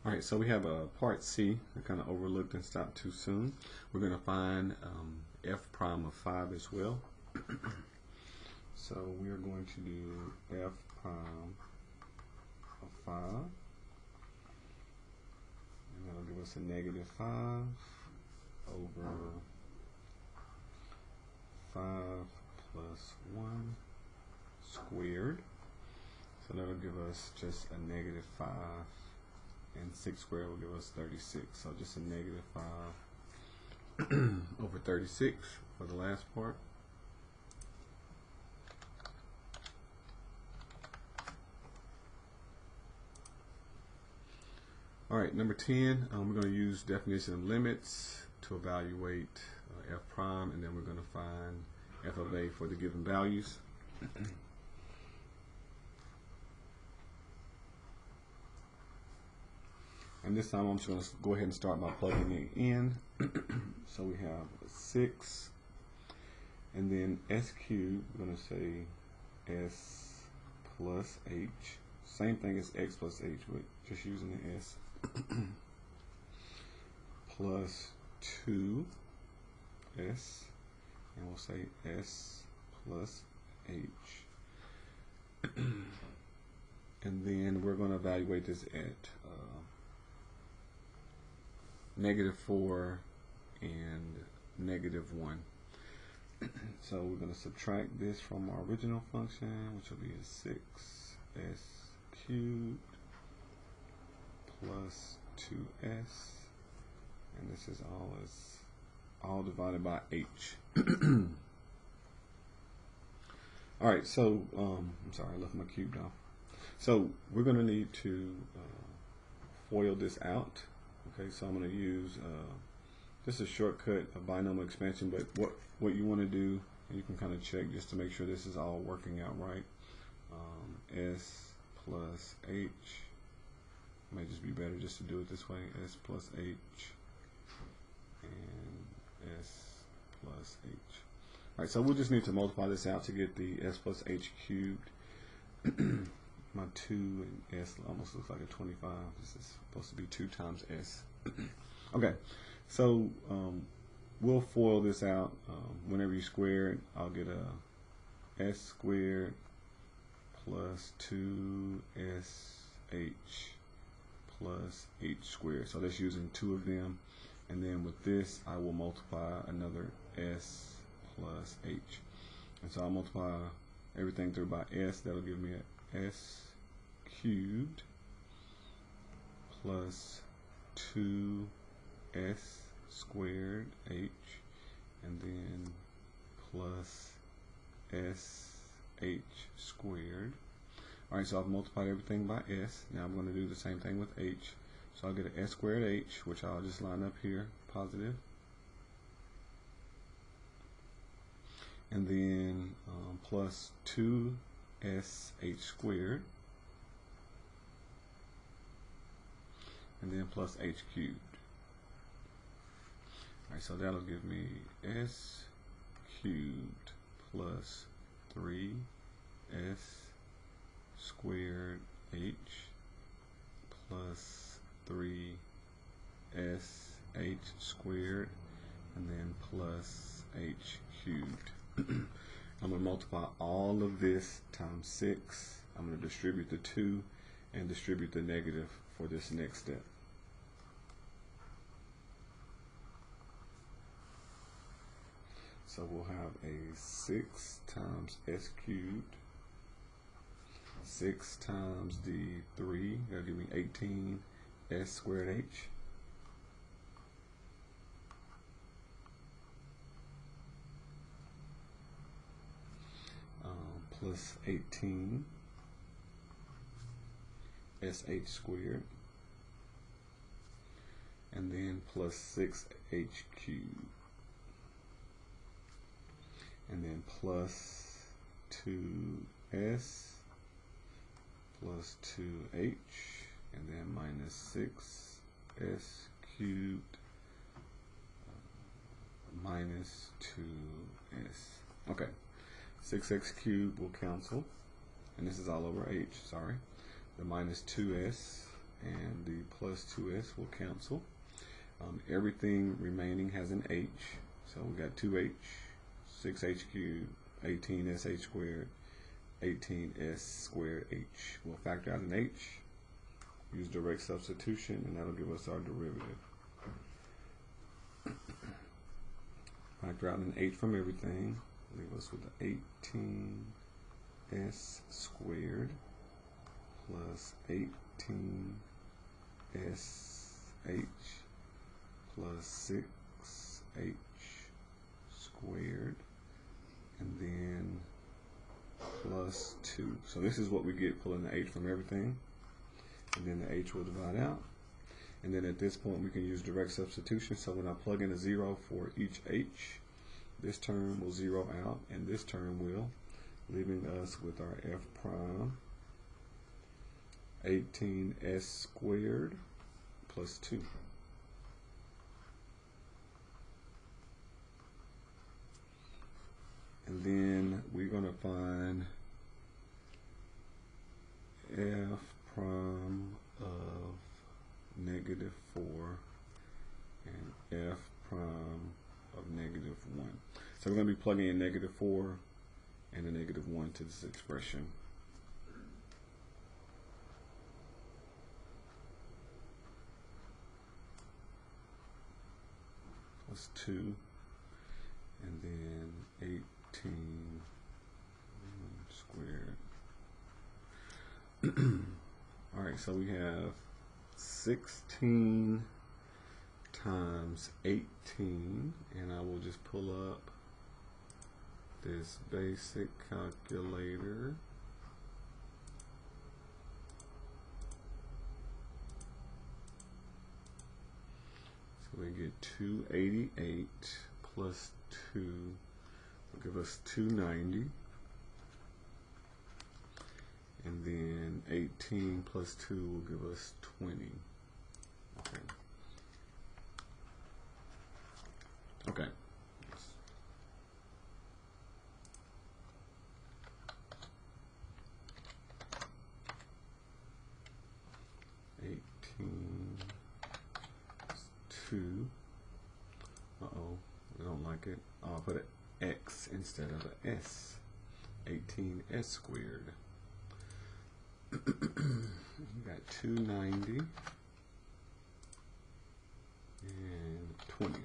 All right, so we have a part C. I kind of overlooked and stopped too soon. We're going to find f prime of 5 as well. So we are going to do f prime of 5, and that'll give us a negative 5 over 5 plus 1 squared. So that'll give us just a negative 5, and 6 squared will give us 36. So just a negative 5 over 36 for the last part. All right, number 10, we're going to use definition of limits to evaluate f prime, and then we're going to find f of a for the given values. And this time I'm just going to go ahead and start by plugging it in. So we have 6, and then s cubed, we're going to say s plus h. Same thing as x plus h, but just using the s. Plus 2s, and we'll say s plus h. And then we're going to evaluate this at -4 and -1. So we're going to subtract this from our original function, which will be a 6s cubed plus 2s, and this is all divided by h. All right, so I'm sorry, I left my cube off. So we're going to need to FOIL this out. Okay, so I'm going to use just a shortcut of binomial expansion, but what you want to do, you can kind of check just to make sure this is all working out right. S plus h, might just be better just to do it this way, s plus h and s plus h. All right, so we'll just need to multiply this out to get the s plus h cubed. My 2 and s almost looks like a 25. This is supposed to be 2 times s. Okay, so we'll FOIL this out. Whenever you square it, I'll get a s squared plus 2sh plus h squared. So that's using 2 of them. And then with this, I will multiply another s plus h. And so I'll multiply everything through by s. That'll give me a s cubed plus 2s squared h, and then plus sh squared. Alright, so I've multiplied everything by s. Now I'm going to do the same thing with h. So I'll get an s squared h, which I'll just line up here, positive. And then plus 2sh squared. And then plus h cubed. Alright, so that'll give me s cubed plus 3s squared h plus 3sh squared, and then plus h cubed. I'm going to multiply all of this times 6. I'm going to distribute the 2 and distribute the negative for this next step. So we'll have a 6 times s cubed, 6 times the 3, that'll give me 18 s squared h, plus 18 sh squared, and then plus 6h cubed, and then plus 2s plus 2h, and then minus 6s cubed minus 2s. Okay, 6x cubed will cancel, and this is all over h, sorry. The minus 2s and the plus 2s will cancel. Everything remaining has an h, so we got 2h, 6h cubed, 18sh squared, 18s squared h. We'll factor out an h, use direct substitution, and that'll give us our derivative. Factor out an h from everything, leave us with 18s squared plus 18sh plus 6h squared, and then plus 2. So this is what we get pulling the h from everything, and then the h will divide out. And then at this point we can use direct substitution. So when I plug in a 0 for each h, this term will zero out and this term will, leaving us with our f prime 18s squared plus 2. And then we're going to find f prime of -4 and f prime of -1. So we're going to be plugging in -4 and a -1 to this expression. Plus 2, and then 18 squared. Alright, so we have 16 times 18, and I will just pull up this basic calculator. So we get 288 plus 2 will give us 290, and then 18 plus 2 will give us 20. Okay. Okay. 18 2. Uh-oh, I don't like it. I'll put an x instead of an s. 18s squared. We got 290 and 20.